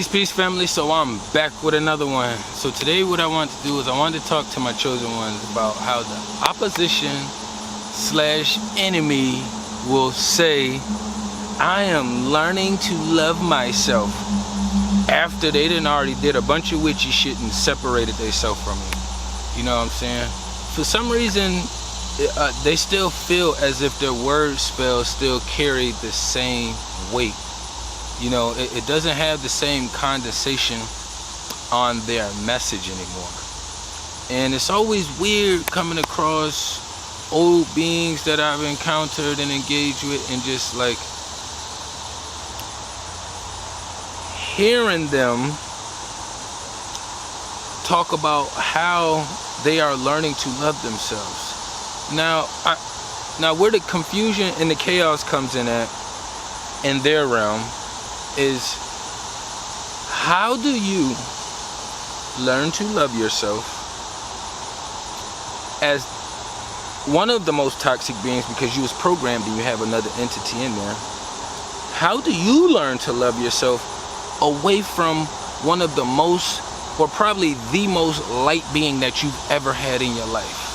Peace family. So I'm back with another one. So today what I want to do is I want to talk to my chosen ones about how the opposition / enemy will say I am learning to love myself after they already did a bunch of witchy shit and separated themselves from me. You know what I'm saying? For some reason they still feel as if their word spell still carried the same weight. You know, it doesn't have the same condensation on their message anymore. And it's always weird coming across old beings that I've encountered and engaged with, and just like hearing them talk about how they are learning to love themselves. Now where the confusion and the chaos comes in at, in their realm, is how do you learn to love yourself as one of the most toxic beings, because you was programmed and you have another entity in there? How do you learn to love yourself away from one of the most, or probably the most light being that you've ever had in your life?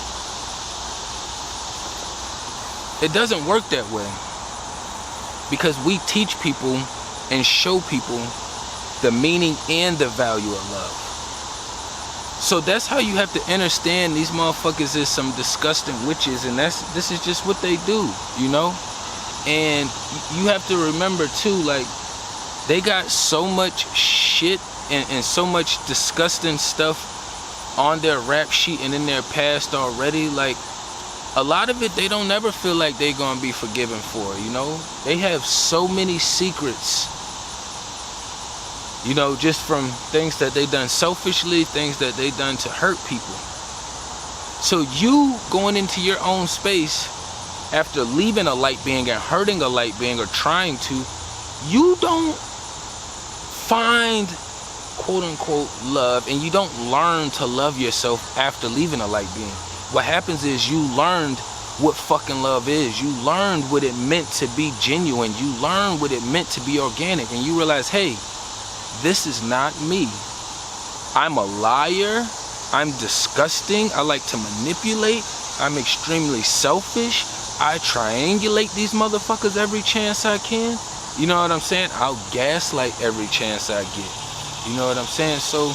It doesn't work that way, because we teach people and show people the meaning and the value of love. So that's how you have to understand these motherfuckers is some disgusting witches, and this is just what they do, you know? And you have to remember too, like, they got so much shit and so much disgusting stuff on their rap sheet and in their past already. Like, a lot of it they don't never feel like they're gonna be forgiven for, you know? They have so many secrets, you know, just from things that they done selfishly, things that they done to hurt people. So you going into your own space after leaving a light being and hurting a light being, or trying to, you don't find quote unquote love, and you don't learn to love yourself after leaving a light being. What happens is you learned what fucking love is. You learned what it meant to be genuine. You learned what it meant to be organic, and you realize, hey, this is not me. I'm a liar. I'm disgusting. I like to manipulate. I'm extremely selfish. I triangulate these motherfuckers every chance I can. You know what I'm saying? I'll gaslight every chance I get. You know what I'm saying? So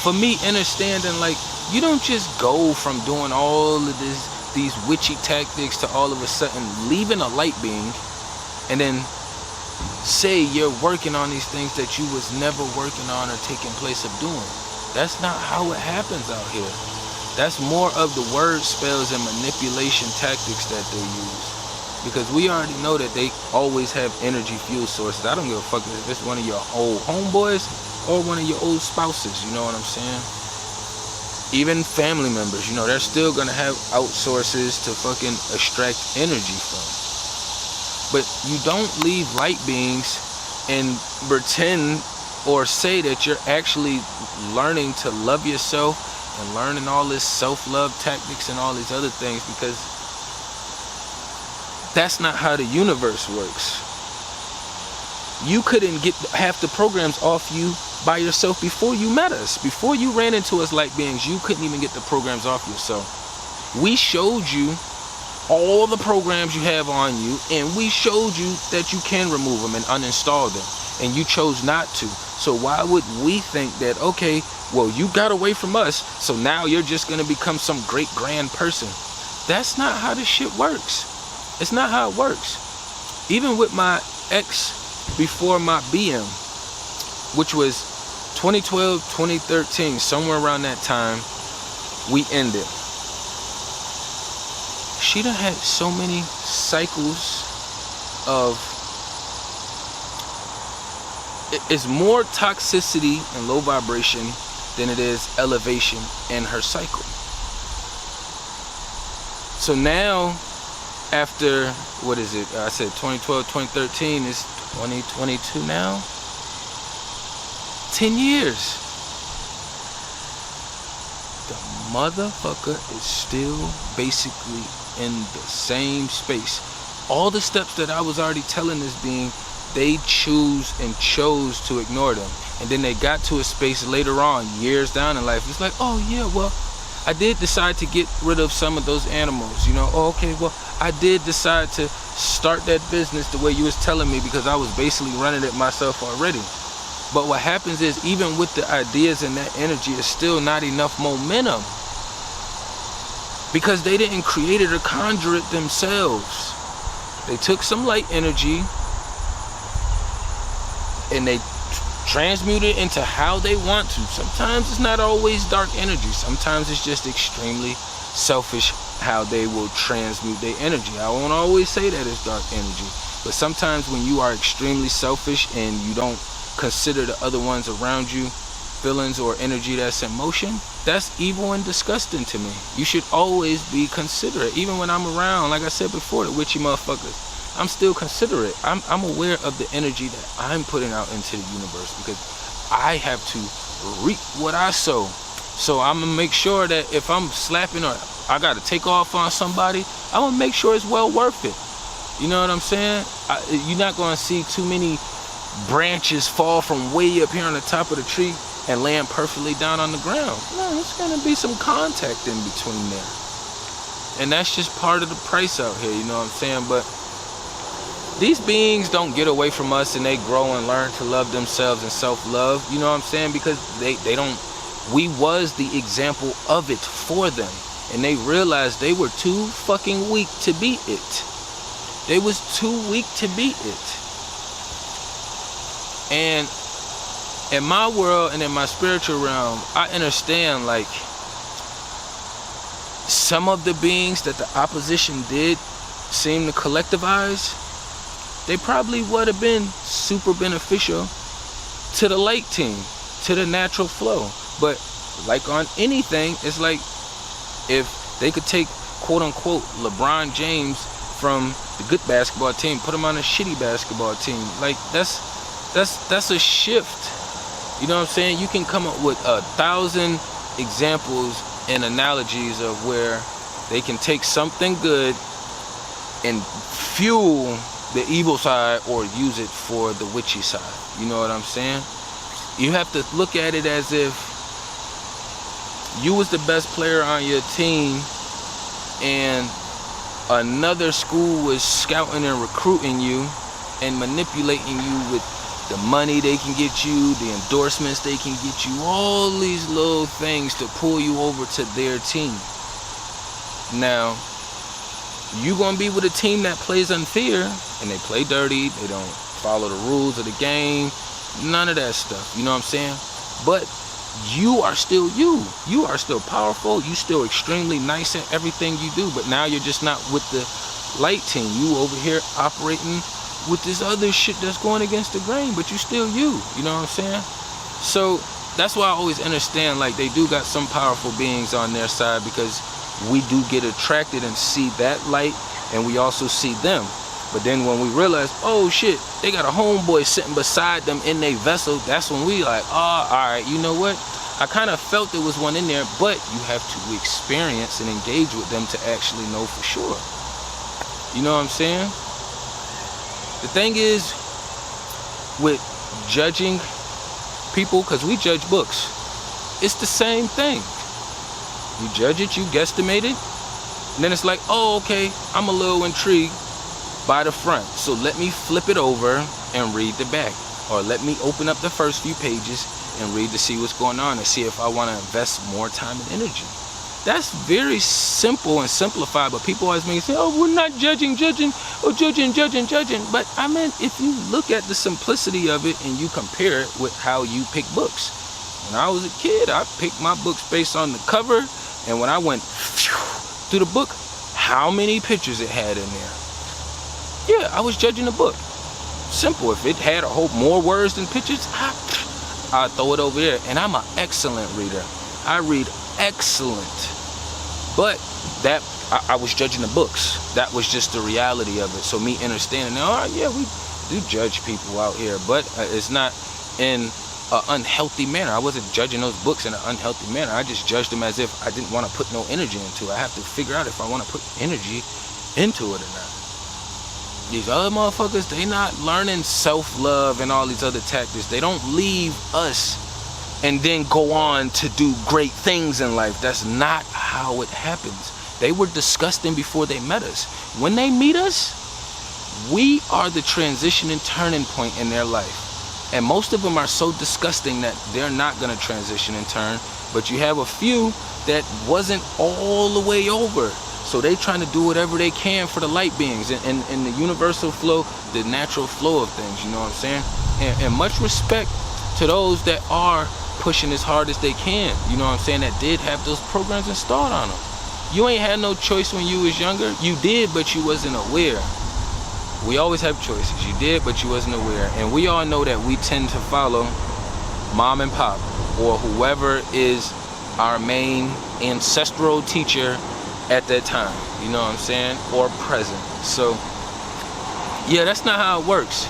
for me, understanding, like, you don't just go from doing all of these witchy tactics to all of a sudden leaving a light being and then say you're working on these things that you was never working on or taking place of doing. That's not how it happens out here. That's more of the word spells and manipulation tactics that they use, because we already know that they always have energy fuel sources. I don't give a fuck if it's one of your old homeboys or one of your old spouses, you know what I'm saying? Even family members, you know, they're still gonna have outsources to fucking extract energy from. But you don't leave light beings and pretend or say that you're actually learning to love yourself and learning all this self-love tactics and all these other things, because that's not how the universe works. You couldn't get half the programs off you by yourself before you met us. Before you ran into us light beings, you couldn't even get the programs off yourself. We showed you all the programs you have on you, and we showed you that you can remove them and uninstall them, and you chose not to. So why would we think that, okay, well, you got away from us, so now you're just gonna become some great grand person? That's not how this shit works. It's not how it works. Even with my ex before my BM, which was 2012, 2013, somewhere around that time, we ended. She done had so many cycles of, it's more toxicity and low vibration than it is elevation in her cycle. So now, after, what is it? I said 2012, 2013, it's 2022 now. 10 years. The motherfucker is still basically in the same space. All the steps that I was already telling this being they chose to ignore them. And then they got to a space later on, years down in life, it's like, oh yeah, well, I did decide to get rid of some of those animals, you know. Oh, okay, well, I did decide to start that business the way you was telling me, because I was basically running it myself already. But what happens is, even with the ideas and that energy, it's still not enough momentum, because they didn't create it or conjure it themselves. They took some light energy and they transmute it into how they want to. Sometimes it's not always dark energy. Sometimes it's just extremely selfish how they will transmute their energy. I won't always say that it's dark energy, but sometimes when you are extremely selfish and you don't consider the other ones around you, feelings or energy that's in motion, that's evil and disgusting to me. You should always be considerate. Even when I'm around, like I said before, the witchy motherfuckers, I'm still considerate. I'm aware of the energy that I'm putting out into the universe, because I have to reap what I sow. So I'm gonna make sure that if I'm slapping or I gotta take off on somebody, I'm gonna make sure it's well worth it. You know what I'm saying? You're not gonna see too many branches fall from way up here on the top of the tree and land perfectly down on the ground. No, there's gonna be some contact in between there. And that's just part of the price out here, you know what I'm saying? But these beings don't get away from us, and they grow and learn to love themselves and self-love, you know what I'm saying? Because they don't, we was the example of it for them. And they realized they were too fucking weak to beat it. They was too weak to beat it. And in my world and in my spiritual realm, I understand, like, some of the beings that the opposition did seem to collectivize, they probably would have been super beneficial to the light team, to the natural flow. But like on anything, it's like, if they could take, quote unquote, LeBron James from the good basketball team, put him on a shitty basketball team, like that's a shift. You know what I'm saying? You can come up with 1,000 examples and analogies of where they can take something good and fuel the evil side or use it for the witchy side. You know what I'm saying? You have to look at it as if you was the best player on your team and another school was scouting and recruiting you and manipulating you with the money they can get you, the endorsements they can get you, all these little things to pull you over to their team. Now, you gonna be with a team that plays unfair and they play dirty, they don't follow the rules of the game, none of that stuff, you know what I'm saying? But you are still you. You are still powerful, you still extremely nice at everything you do, but now you're just not with the light team. You over here operating with this other shit that's going against the grain, but you still you know what I'm saying? So that's why I always understand, like, they do got some powerful beings on their side, because we do get attracted and see that light, and we also see them. But then when we realize, oh shit, they got a homeboy sitting beside them in their vessel, that's when we like, oh, alright, you know what? I kind of felt there was one in there, but you have to experience and engage with them to actually know for sure. You know what I'm saying? The thing is, with judging people, because we judge books, it's the same thing. You judge it, you guesstimate it, and then it's like, oh, okay, I'm a little intrigued by the front, so let me flip it over and read the back. Or let me open up the first few pages and read to see what's going on and see if I want to invest more time and energy. That's very simple and simplified, but people always make it say, oh, we're not judging, or judging. But I mean, if you look at the simplicity of it and you compare it with how you pick books. When I was a kid, I picked my books based on the cover, and when I went through the book, how many pictures it had in there. Yeah, I was judging the book. Simple. If it had a whole more words than pictures, I'd throw it over there. And I'm an excellent reader. I read excellent. But that I was judging the books. That was just the reality of it. So me understanding, all right, yeah, we do judge people out here, but it's not in an unhealthy manner. I wasn't judging those books in an unhealthy manner. I just judged them as if I didn't want to put no energy into it. I have to figure out if I want to put energy into it or not. These other motherfuckers, they not learning self-love and all these other tactics. They don't leave us and then go on to do great things in life. That's not how it happens. They were disgusting before they met us. When they meet us, we are the transition and turning point in their life. And most of them are so disgusting that they're not gonna transition and turn. But you have a few that wasn't all the way over. So they trying to do whatever they can for the light beings and the universal flow, the natural flow of things, you know what I'm saying? And much respect to those that are pushing as hard as they can, you know what I'm saying, that did have those programs installed on them. You ain't had no choice when you was younger. You did, but you wasn't aware. We always have choices. You did, but you wasn't aware. And we all know that we tend to follow mom and pop or whoever is our main ancestral teacher at that time, you know what I'm saying, or present. So yeah, that's not how it works.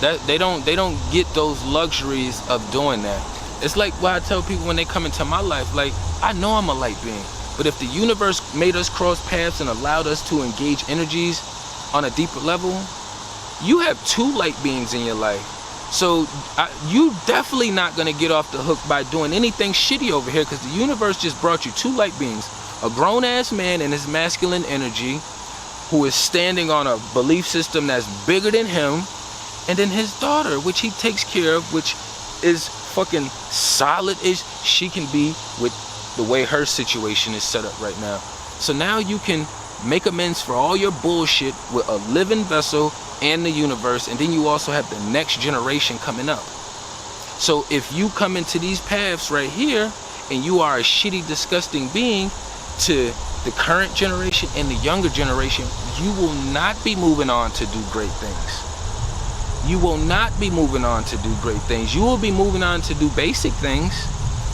That they don't get those luxuries of doing that. It's like what I tell people when they come into my life, like, I know I'm a light being, but if the universe made us cross paths and allowed us to engage energies on a deeper level, you have two light beings in your life. So you definitely not gonna get off the hook by doing anything shitty over here, because the universe just brought you two light beings. A grown-ass man in his masculine energy who is standing on a belief system that's bigger than him, and then his daughter, which he takes care of, which is fucking solid as she can be with the way her situation is set up right now. So now you can make amends for all your bullshit with a living vessel and the universe, and then you also have the next generation coming up. So if you come into these paths right here and you are a shitty, disgusting being to the current generation and the younger generation, you will not be moving on to do great things. You will not be moving on to do great things. You will be moving on to do basic things,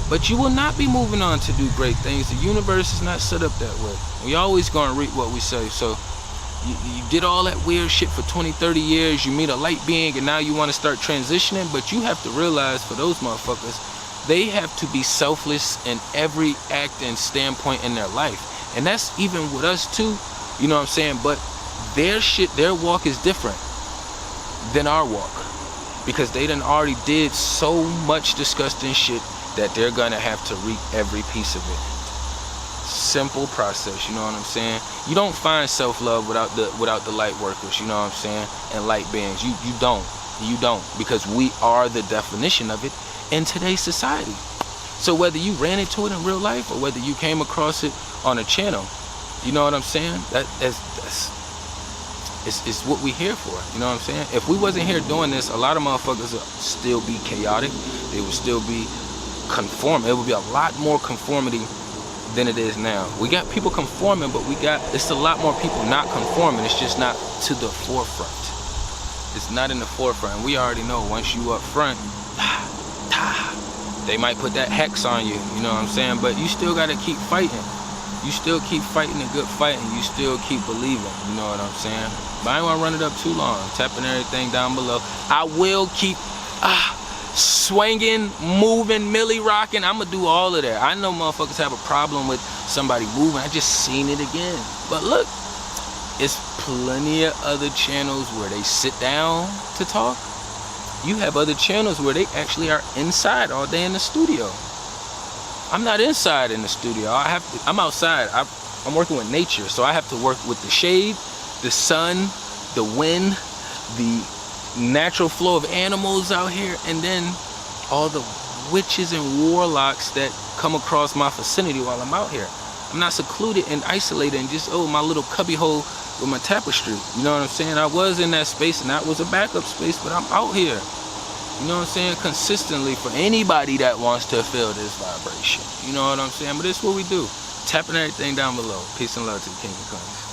but you will not be moving on to do great things. The universe is not set up that way. We always gonna reap what we say. So you did all that weird shit for 20, 30 years, you meet a light being, and now you wanna start transitioning, but you have to realize for those motherfuckers, they have to be selfless in every act and standpoint in their life. And that's even with us too, you know what I'm saying? But their shit, their walk is different than our walk, because they done already did so much disgusting shit that they're gonna have to reap every piece of it. Simple process, you know what I'm saying? You don't find self-love without the light workers, you know what I'm saying? And light beings. You don't, because we are the definition of it in today's society. So whether you ran into it in real life or whether you came across it on a channel, you know what I'm saying? It's what we here for, you know what I'm saying? If we wasn't here doing this, a lot of motherfuckers would still be chaotic. They would still be conforming. It would be a lot more conformity than it is now. We got people conforming, but it's a lot more people not conforming. It's just not to the forefront. It's not in the forefront. We already know once you up front, they might put that hex on you, you know what I'm saying? But you still gotta keep fighting. You still keep fighting a good fight, and you still keep believing, you know what I'm saying? But I ain't wanna run it up too long. Tapping everything down below. I will keep swinging, moving, milli rocking. I'm gonna do all of that. I know motherfuckers have a problem with somebody moving. I just seen it again. But look, it's plenty of other channels where they sit down to talk. You have other channels where they actually are inside all day in the studio. I'm not inside in the studio. I'm outside. I'm working with nature, so I have to work with the shade, the sun, the wind, the natural flow of animals out here, and then all the witches and warlocks that come across my vicinity while I'm out here. I'm not secluded and isolated and just, my little cubby hole with my tapestry. You know what I'm saying? I was in that space and that was a backup space, but I'm out here. You know what I'm saying? Consistently for anybody that wants to feel this vibration. You know what I'm saying? But it's what we do. Tapping everything down below. Peace and love to the King of Kings.